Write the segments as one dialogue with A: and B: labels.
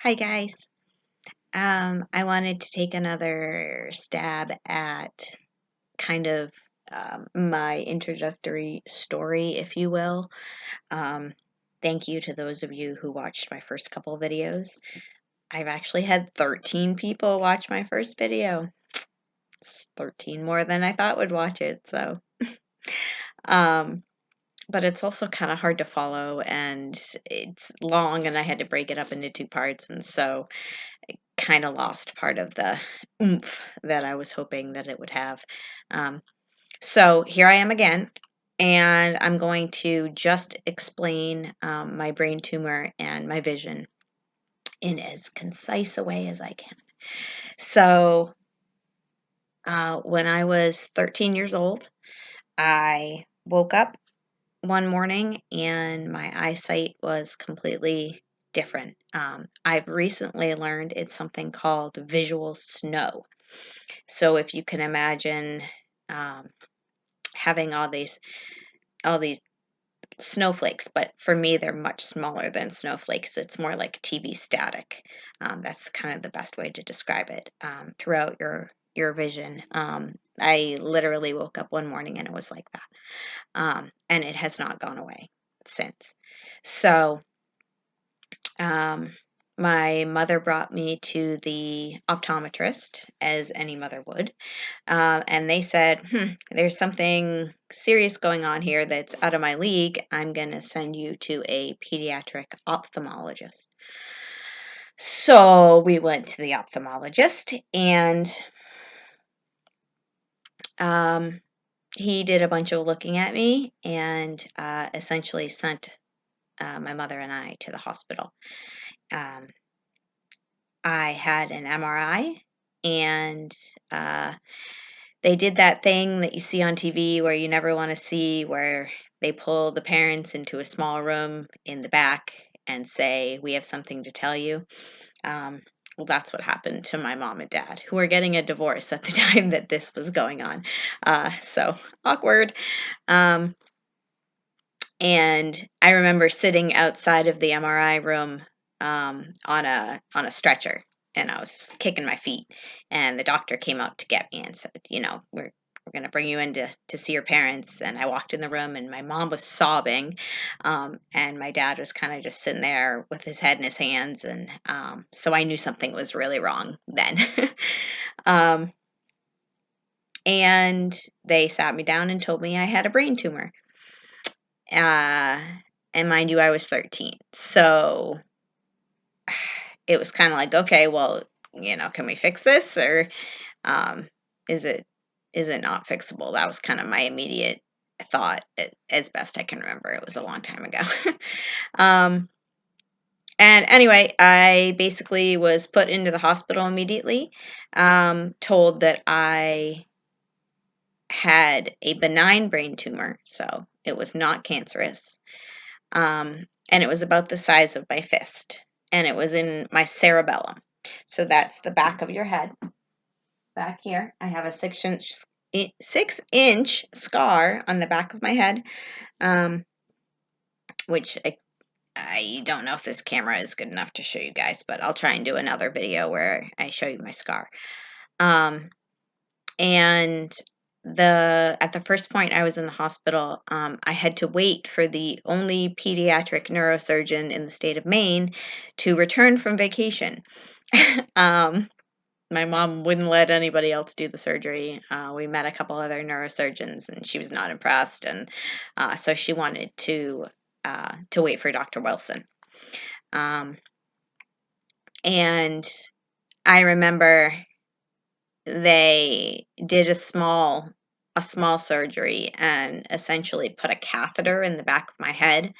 A: Hi guys. I wanted to take another stab at kind of my introductory story, if you will. Um, Thank you to those of you who watched my first couple videos. I've actually had 13 people watch my first video. It's 13 more than I thought would watch it, so. um, but it's also kind of hard to follow, and it's long, and I had to break it up into two parts, and so kind of lost part of the oomph that I was hoping that it would have. Um, so here I am again, and I'm going to just explain my brain tumor and my vision in as concise a way as I can. So, when I was 13 years old, I woke up one morning and my eyesight was completely different. I've recently learned it's something called visual snow. So if you can imagine um, having all these snowflakes, but for me they're much smaller than snowflakes. It's more like TV static. That's kind of the best way to describe it throughout your vision. I literally woke up one morning and it was like that, and it has not gone away since. So um, my mother brought me to the optometrist, as any mother would. And they said, there's something serious going on here that's out of my league. I'm going to send you to a pediatric ophthalmologist. So we went to the ophthalmologist, and um, he did a bunch of looking at me and essentially sent my mother and I to the hospital. Um, I had an MRI, and they did that thing that you see on TV where you never want to see, where they pull the parents into a small room in the back and say, "We have something to tell you." Um, well, that's what happened to my mom and dad, who were getting a divorce at the time that this was going on. So awkward. Um, and I remember sitting outside of the MRI room on a stretcher, and I was kicking my feet, and the doctor came out to get me and said, we're going to bring you in to see your parents. And I walked in the room, and my mom was sobbing, and my dad was kind of just sitting there with his head in his hands, and so I knew something was really wrong then. um, and they sat me down and told me I had a brain tumor. Uh, and mind you, I was 13. So it was kind of like, okay, well, can we fix this, or um, is it is it not fixable? That was kind of my immediate thought, as best I can remember. It was a long time ago. um, and anyway, I basically was put into the hospital immediately, told that I had a benign brain tumor, so it was not cancerous. And it was about the size of my fist, and it was in my cerebellum. So that's the back of your head. Back here, I have a 6-inch scar on the back of my head, which I don't know if this camera is good enough to show you guys, but I'll try and do another video where I show you my scar. And at the first point I was in the hospital, I had to wait for the only pediatric neurosurgeon in the state of Maine to return from vacation. um, my mom wouldn't let anybody else do the surgery. We met a couple other neurosurgeons, and she was not impressed, and so she wanted to wait for Dr. Wilson. And I remember they did a small surgery and essentially put a catheter in the back of my head,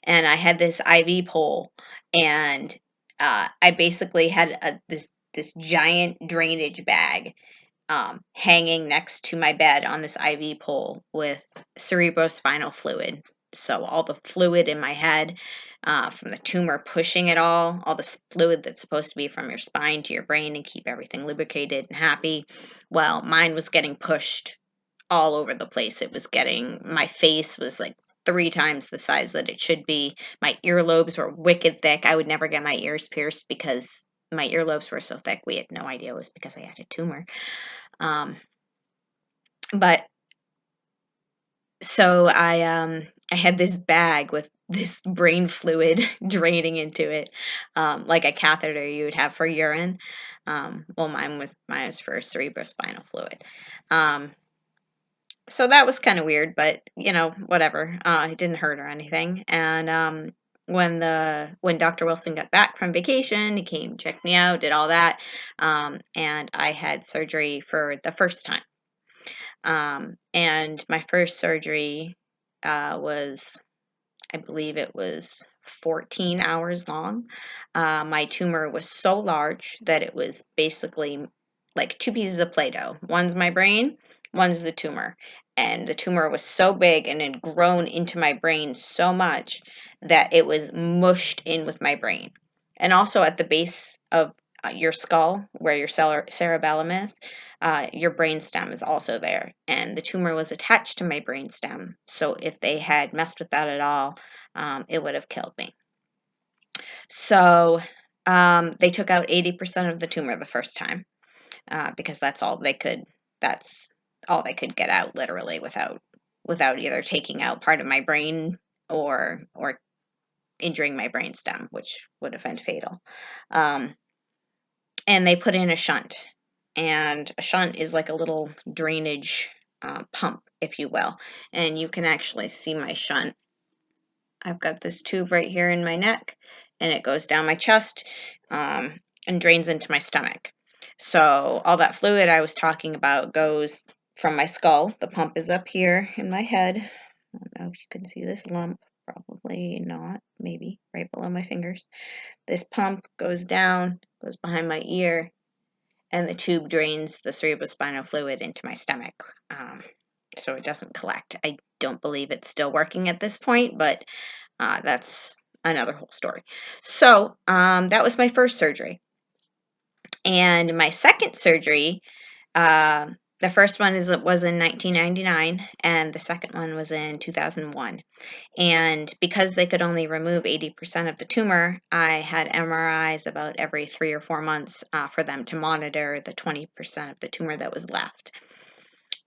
A: and I had this IV pole, and I basically had this giant drainage bag hanging next to my bed on this IV pole with cerebrospinal fluid. So all the fluid in my head from the tumor pushing it all this fluid that's supposed to be from your spine to your brain and keep everything lubricated and happy. Well, mine was getting pushed all over the place. My face was like 3 times the size that it should be. My earlobes were wicked thick. I would never get my ears pierced because my earlobes were so thick. We had no idea it was because I had a tumor. But so I had this bag with this brain fluid draining into it, like a catheter you would have for urine. Well, mine was for cerebrospinal fluid. So that was kind of weird, but whatever. It didn't hurt or anything. And when Dr. Wilson got back from vacation, he came, checked me out, did all that, and I had surgery for the first time. And my first surgery was, I believe it was 14 hours long. My tumor was so large that it was basically like 2 pieces of Play-Doh. One's my brain, one's the tumor. And the tumor was so big and had grown into my brain so much that it was mushed in with my brain. And also at the base of your skull, where your cerebellum is, your brain stem is also there. And the tumor was attached to my brain stem. So if they had messed with that at all, it would have killed me. So they took out 80% of the tumor the first time because that's all they could. That's all they could get out, literally, without either taking out part of my brain or injuring my brain stem, which would have been fatal. And they put in a shunt, and a shunt is like a little drainage pump, if you will. And you can actually see my shunt. I've got this tube right here in my neck, and it goes down my chest and drains into my stomach. So all that fluid I was talking about goes from my skull. The pump is up here in my head. I don't know if you can see this lump. Probably not. Maybe right below my fingers. This pump goes down, goes behind my ear, and the tube drains the cerebrospinal fluid into my stomach. So it doesn't collect. I don't believe it's still working at this point, but that's another whole story. So that was my first surgery. And my second surgery, the first one was in 1999, and the second one was in 2001. And because they could only remove 80% of the tumor, I had MRIs about every 3 or 4 months for them to monitor the 20% of the tumor that was left.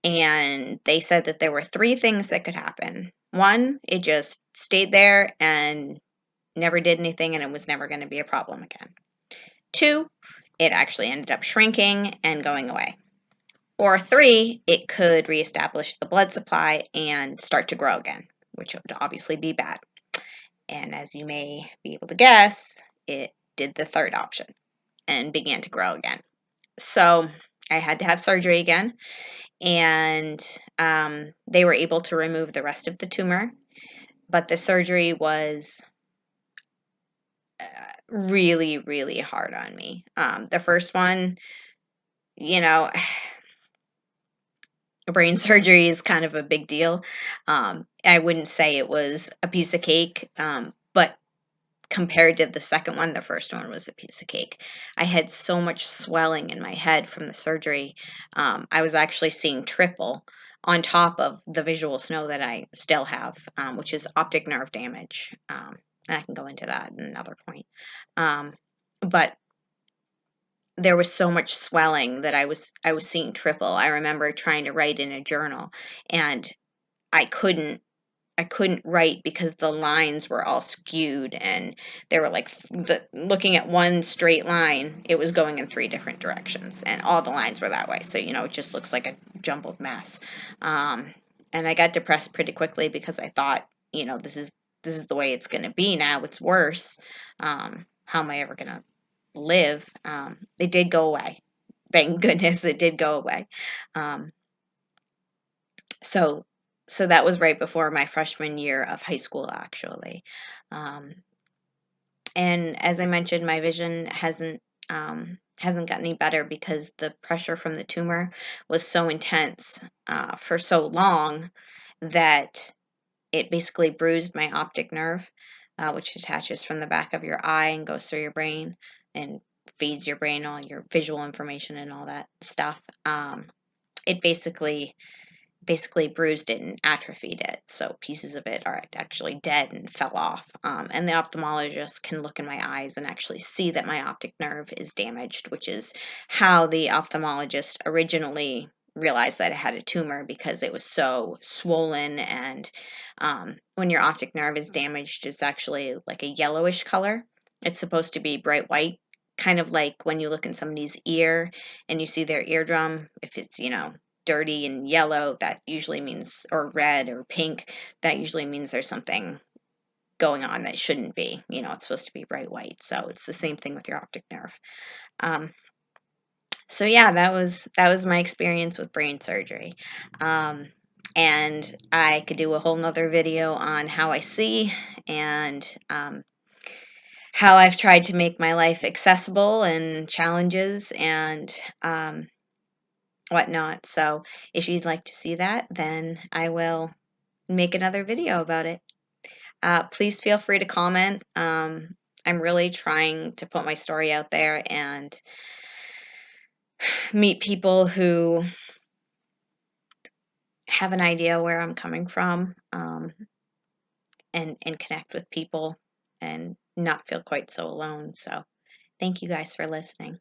A: And they said that there were 3 things that could happen. One, it just stayed there and never did anything, and it was never going to be a problem again. 2, it actually ended up shrinking and going away. Or 3, it could reestablish the blood supply and start to grow again, which would obviously be bad. And as you may be able to guess, it did the third option and began to grow again. So I had to have surgery again, and they were able to remove the rest of the tumor, but the surgery was really, really hard on me. The first one, brain surgery is kind of a big deal. I wouldn't say it was a piece of cake, but compared to the second one, the first one was a piece of cake. I had so much swelling in my head from the surgery. I was actually seeing triple on top of the visual snow that I still have, which is optic nerve damage. And I can go into that at another point. But there was so much swelling that I was seeing triple. I remember trying to write in a journal, and I couldn't write because the lines were all skewed, and they were like looking at one straight line, it was going in 3 different directions, and all the lines were that way. So it just looks like a jumbled mess. And I got depressed pretty quickly because I thought, this is the way it's going to be now. It's worse. How am I ever going to live? It did go away. Thank goodness it did go away. So that was right before my freshman year of high school, actually. And as I mentioned, my vision hasn't got any better because the pressure from the tumor was so intense for so long that it basically bruised my optic nerve, which attaches from the back of your eye and goes through your brain and feeds your brain all your visual information and all that stuff. It basically basically bruised it and atrophied it. So pieces of it are actually dead and fell off. And the ophthalmologist can look in my eyes and actually see that my optic nerve is damaged, which is how the ophthalmologist originally realized that I had a tumor, because it was so swollen. And when your optic nerve is damaged, it's actually like a yellowish color. It's supposed to be bright white, kind of like when you look in somebody's ear and you see their eardrum. If it's, dirty and yellow, that usually means, or red or pink, that usually means there's something going on that shouldn't be. It's supposed to be bright white. So it's the same thing with your optic nerve. So yeah, that was my experience with brain surgery. And I could do a whole nother video on how I see, and how I've tried to make my life accessible and challenges and whatnot. So if you'd like to see that, then I will make another video about it. Please feel free to comment. I'm really trying to put my story out there and meet people who have an idea where I'm coming from, and connect with people and not feel quite so alone. So thank you guys for listening.